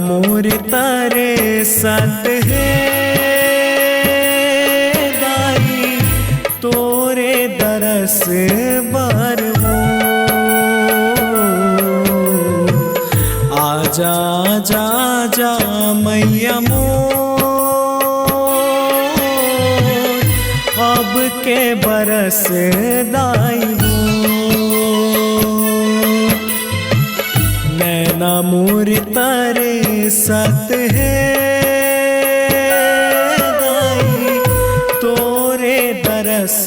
मोर तारे सत है दाई तोरे दरस बार हो। आजा जा जा मैया मोर अब के बरस दाई हो। नैना मोर तारे सत है दाई तोरे दरस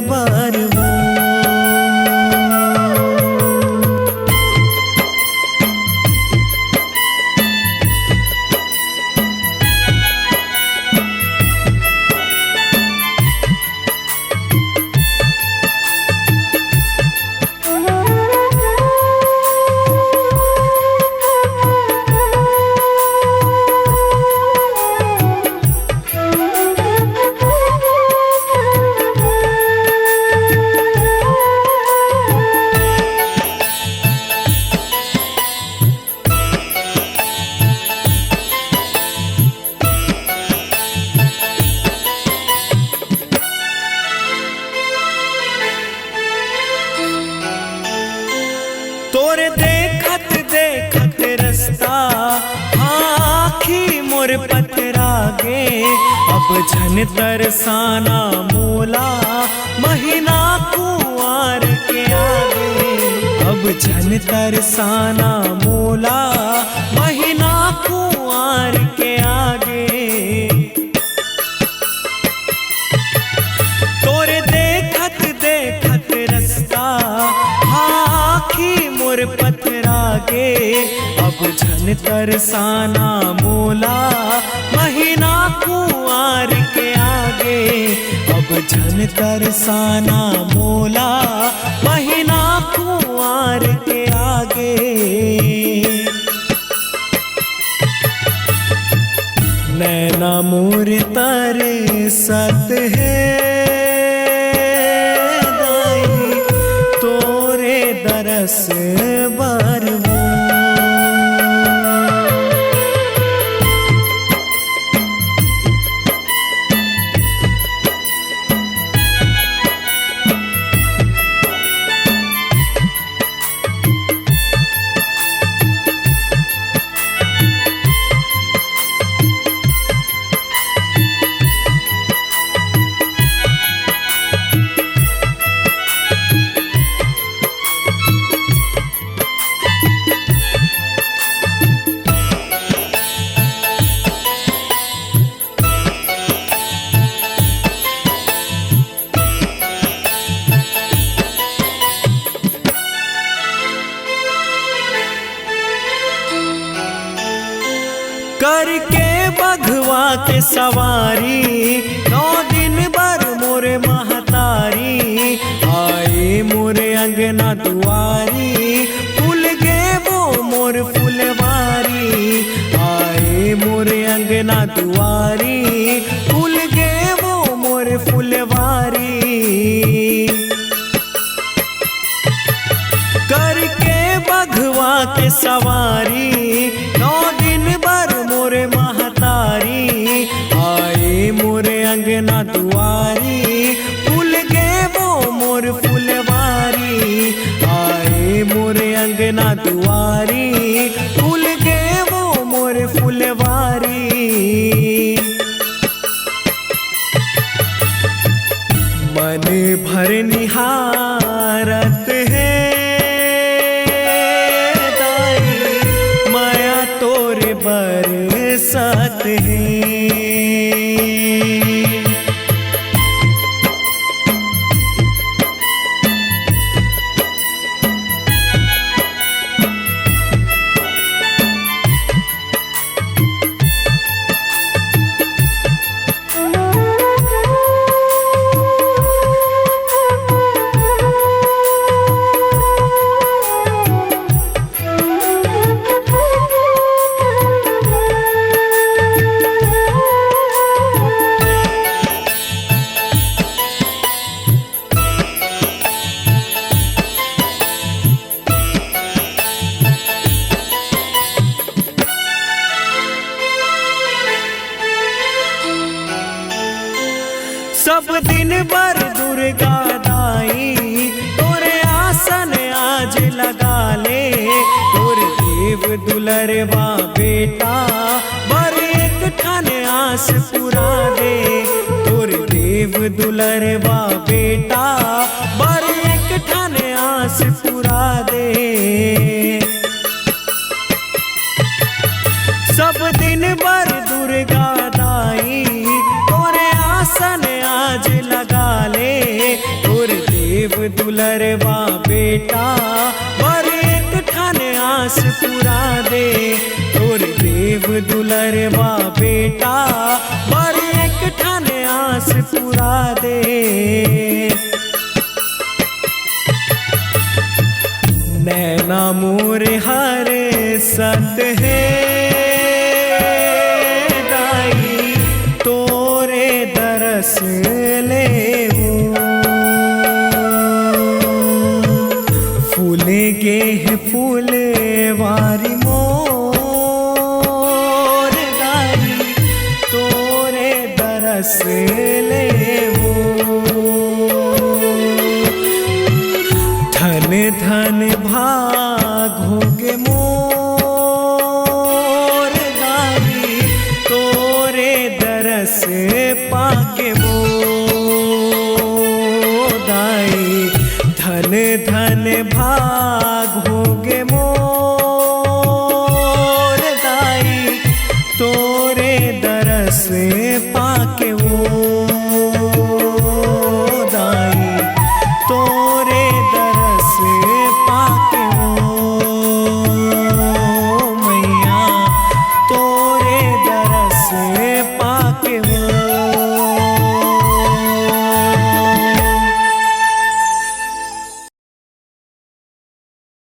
बार हो। तोरे देखत देखत रस्ता आखी मोर पतरा गे। अब झन तरसाना मोला महीना कुंवार के आगे। अब झन तरसाना मोला महीना कुंवार के आगे। तोरे देखत देखत रस्ता आखी मोर पतरा गे। अब झन तरसाना मोला महीना कुंवार के आगे। अब झन तरसाना मोला महीना कुंवार के आगे। नैना मोर तारे सत है दाई तोरे दरस बार हो। करके बघवा के सवारी 9 दिन बर मोरे महतारी। आए मोरे अंगना दुआरी फूल गे वो मोर फुलवारी। आए मोरे अंगना दुआरी फूल गे वो मोर फुलवारी। करके बघवा के सवारी 9 दिन बर मोरे महतारी। आए मोरे अंगना दुआरी फूल गे वो मोर फुलवारी। आए मोरे अंगना दुआरी फूल गे वो मोर फुलवारी। मन भर निहारत है तोरे बरसत है। भर दुर्गा दाई तोरे आसन आज लगा ले। तोर देव दुलरवा बेटा बर एक ठन आस पुरा दे। तोर देव दुलरवा बेटा बर एक ठन आस पुरा दे। सब दिन भर दुर्गा दाई तोरे आसन आज लगा ले। तोर देव दुलरवा बेटा बर एक ठन आस पुरा दे। तोर देव दुलरवा बेटा बर एक ठन आस पुरा दे। नैना मोर हरे सत है दाई तोरे दरस ले फूले गे है फूले वारी मोर दाई तोरे दरस ले धन धन भाग होगे मोर